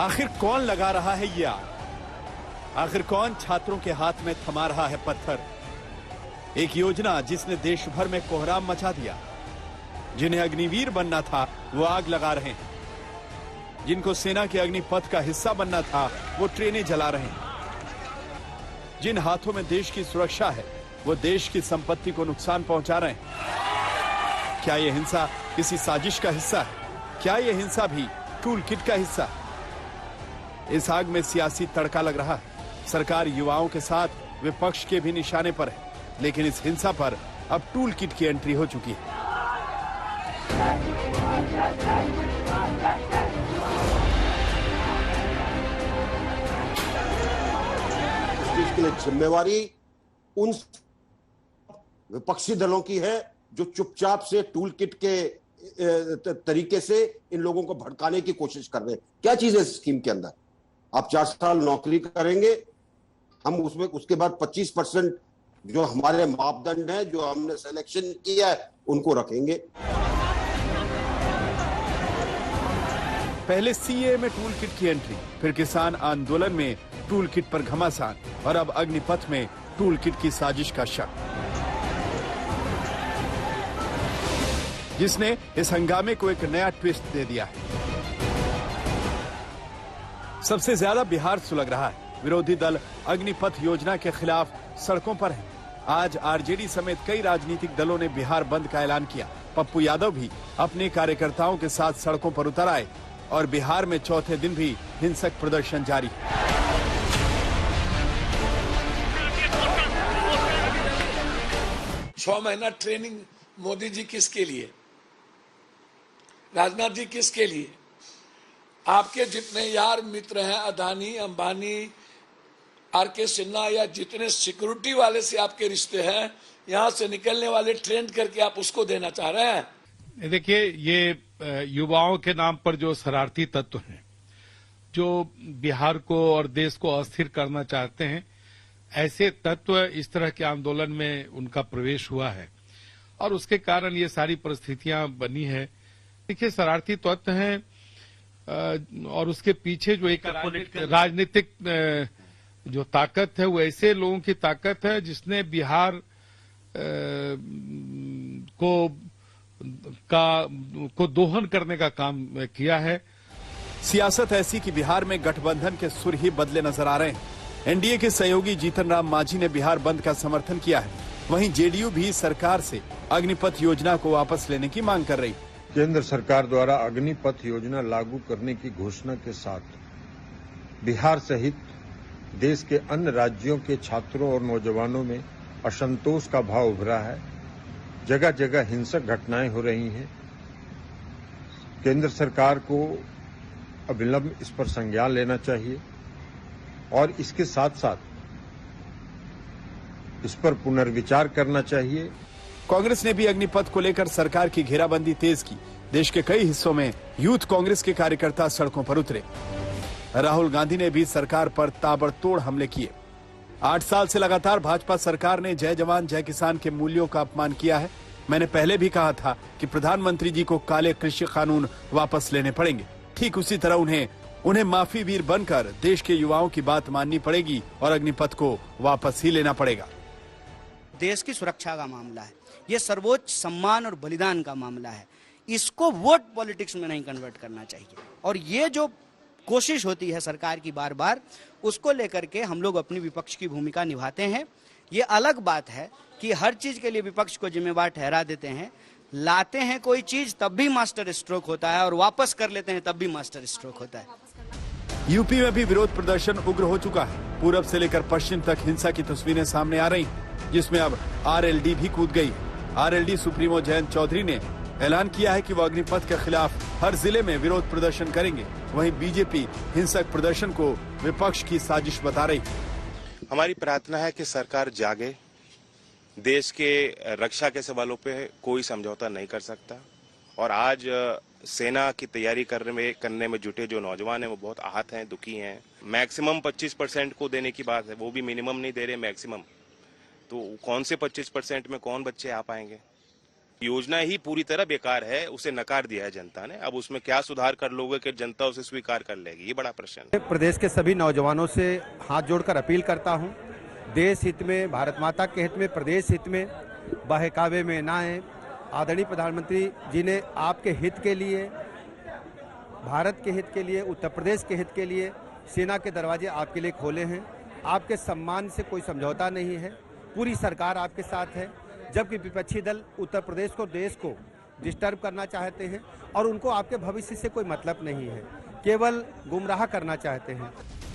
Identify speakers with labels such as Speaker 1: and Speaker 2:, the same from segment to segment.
Speaker 1: आखिर कौन लगा रहा है ये आग? आखिर कौन छात्रों के हाथ में थमा रहा है पत्थर? एक योजना जिसने देश भर में कोहराम मचा दिया। जिन्हें अग्निवीर बनना था वो आग लगा रहे हैं, जिनको सेना के अग्निपथ का हिस्सा बनना था वो ट्रेनें जला रहे हैं। जिन हाथों में देश की सुरक्षा है वो देश की संपत्ति को नुकसान पहुंचा रहे हैं। क्या यह हिंसा किसी साजिश का हिस्सा है? क्या यह हिंसा भी टूल किट का हिस्सा है? इस आग में सियासी तड़का लग रहा है। सरकार युवाओं के साथ विपक्ष के भी निशाने पर है, लेकिन इस हिंसा पर अब टूल किट की एंट्री हो चुकी है।
Speaker 2: इस चीज के लिए जिम्मेवारी उन विपक्षी दलों की है जो चुपचाप से टूल किट के तरीके से इन लोगों को भड़काने की कोशिश कर रहे हैं। क्या चीज है इस स्कीम के अंदर? आप 4 साल नौकरी करेंगे, हम उसमें उसके बाद 25% जो हमारे मापदंड हैं, जो हमने सिलेक्शन किया है, उनको रखेंगे।
Speaker 1: पहले सीए में टूल किट की एंट्री, फिर किसान आंदोलन में टूल किट पर घमासान और अब अग्निपथ में टूल किट की साजिश का शक, जिसने इस हंगामे को एक नया ट्विस्ट दे दिया है। सबसे ज्यादा बिहार सुलग रहा है। विरोधी दल अग्निपथ योजना के खिलाफ सड़कों पर है। आज आरजेडी समेत कई राजनीतिक दलों ने बिहार बंद का ऐलान किया। पप्पू यादव भी अपने कार्यकर्ताओं के साथ सड़कों पर उतर आए और बिहार में चौथे दिन भी हिंसक प्रदर्शन जारी है।
Speaker 3: छह महीना ट्रेनिंग मोदी जी किसके लिए, राजनाथ जी किसके लिए? आपके जितने यार मित्र हैं, अदानी, अंबानी, आरके सिन्हा या जितने सिक्योरिटी वाले से आपके रिश्ते हैं, यहां से निकलने वाले ट्रेंड करके आप उसको देना चाह रहे हैं।
Speaker 4: देखिए, ये युवाओं के नाम पर जो शरारती तत्व हैं, जो बिहार को और देश को अस्थिर करना चाहते हैं, ऐसे तत्व इस तरह के आंदोलन में उनका प्रवेश हुआ है और उसके कारण ये सारी परिस्थितियां बनी है। देखिए, शरारती तत्व हैं और उसके पीछे जो एक राजनीतिक जो ताकत है वो ऐसे लोगों की ताकत है जिसने बिहार को दोहन करने का काम किया है।
Speaker 1: सियासत ऐसी कि बिहार में गठबंधन के सुर ही बदले नजर आ रहे हैं। एनडीए के सहयोगी जीतन राम मांझी ने बिहार बंद का समर्थन किया है। वहीं जेडीयू भी सरकार से अग्निपथ योजना को वापस लेने की मांग कर रही।
Speaker 5: केंद्र सरकार द्वारा अग्निपथ योजना लागू करने की घोषणा के साथ बिहार सहित देश के अन्य राज्यों के छात्रों और नौजवानों में असंतोष का भाव उभरा है। जगह जगह हिंसक घटनाएं हो रही हैं। केंद्र सरकार को अविलंब इस पर संज्ञान लेना चाहिए और इसके साथ साथ इस पर पुनर्विचार करना चाहिए।
Speaker 1: कांग्रेस ने भी अग्निपथ को लेकर सरकार की घेराबंदी तेज की। देश के कई हिस्सों में यूथ कांग्रेस के कार्यकर्ता सड़कों पर उतरे। राहुल गांधी ने भी सरकार पर ताबड़तोड़ हमले किए। 8 साल से लगातार भाजपा सरकार ने जय जवान जय किसान के मूल्यों का अपमान किया है। मैंने पहले भी कहा था कि प्रधानमंत्री जी को काले कृषि कानून वापस लेने पड़ेंगे। ठीक उसी तरह उन्हें माफी वीर बनकर देश के युवाओं की बात माननी पड़ेगी और अग्निपथ को वापस ही लेना पड़ेगा।
Speaker 6: देश की सुरक्षा का मामला है, ये सर्वोच्च सम्मान और बलिदान का मामला है। इसको वोट पॉलिटिक्स में नहीं कन्वर्ट करना चाहिए। और ये जो कोशिश होती है सरकार की बार बार, उसको लेकर के हम लोग अपनी विपक्ष की भूमिका निभाते हैं। ये अलग बात है कि हर चीज के लिए विपक्ष को जिम्मेवार ठहरा देते हैं। लाते हैं कोई चीज तब भी मास्टर स्ट्रोक होता है और वापस कर लेते हैं तब भी मास्टर स्ट्रोक होता है।
Speaker 1: यूपी में भी विरोध प्रदर्शन उग्र हो चुका है। पूरब से लेकर पश्चिम तक हिंसा की तस्वीरें सामने आ रही हैं, जिसमें अब आरएलडी भी कूद गई। आरएलडी सुप्रीमो जयंत चौधरी ने ऐलान किया है कि वो अग्निपथ के खिलाफ हर जिले में विरोध प्रदर्शन करेंगे। वहीं बीजेपी हिंसक प्रदर्शन को विपक्ष की साजिश बता रही।
Speaker 7: हमारी प्रार्थना है कि सरकार जागे। देश के रक्षा के सवालों पे कोई समझौता नहीं कर सकता और आज सेना की तैयारी करने में जुटे जो नौजवान हैं वो बहुत आहत हैं, दुखी हैं। मैक्सिमम 25% को देने की बात है, वो भी मिनिमम नहीं दे रहे, मैक्सिमम। तो कौन से 25% में कौन बच्चे आ पाएंगे? योजना ही पूरी तरह बेकार है, उसे नकार दिया है जनता ने। अब उसमें क्या सुधार कर लोगे कि जनता उसे स्वीकार कर लेगी, ये बड़ा प्रश्न है।
Speaker 8: प्रदेश के सभी नौजवानों से हाथ जोड़कर अपील करता हूं, देश हित में, भारत माता के हित में, प्रदेश हित में बहकावे में ना आए। आदरणीय प्रधानमंत्री जी ने आपके हित के लिए, भारत के हित के लिए, उत्तर प्रदेश के हित के लिए सेना के दरवाजे आपके लिए खोले हैं। आपके सम्मान से कोई समझौता नहीं है, पूरी सरकार आपके साथ है। जबकि विपक्षी दल उत्तर प्रदेश को, देश को डिस्टर्ब करना चाहते हैं और उनको आपके भविष्य से कोई मतलब नहीं है, केवल गुमराह करना चाहते हैं।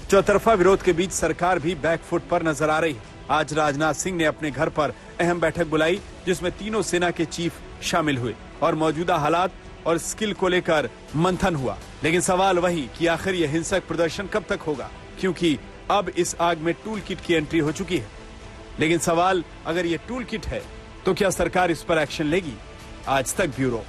Speaker 1: चौतरफा विरोध के बीच सरकार भी बैकफुट पर नजर आ रही है। आज राजनाथ सिंह ने अपने घर पर अहम बैठक बुलाई, जिसमें तीनों सेना के चीफ शामिल हुए और मौजूदा हालात और स्किल को लेकर मंथन हुआ। लेकिन सवाल वही कि आखिर यह हिंसक प्रदर्शन कब तक होगा, क्योंकि अब इस आग में टूल किट की एंट्री हो चुकी है। लेकिन सवाल, अगर ये टूल किट है तो क्या सरकार इस पर एक्शन लेगी? आज तक ब्यूरो।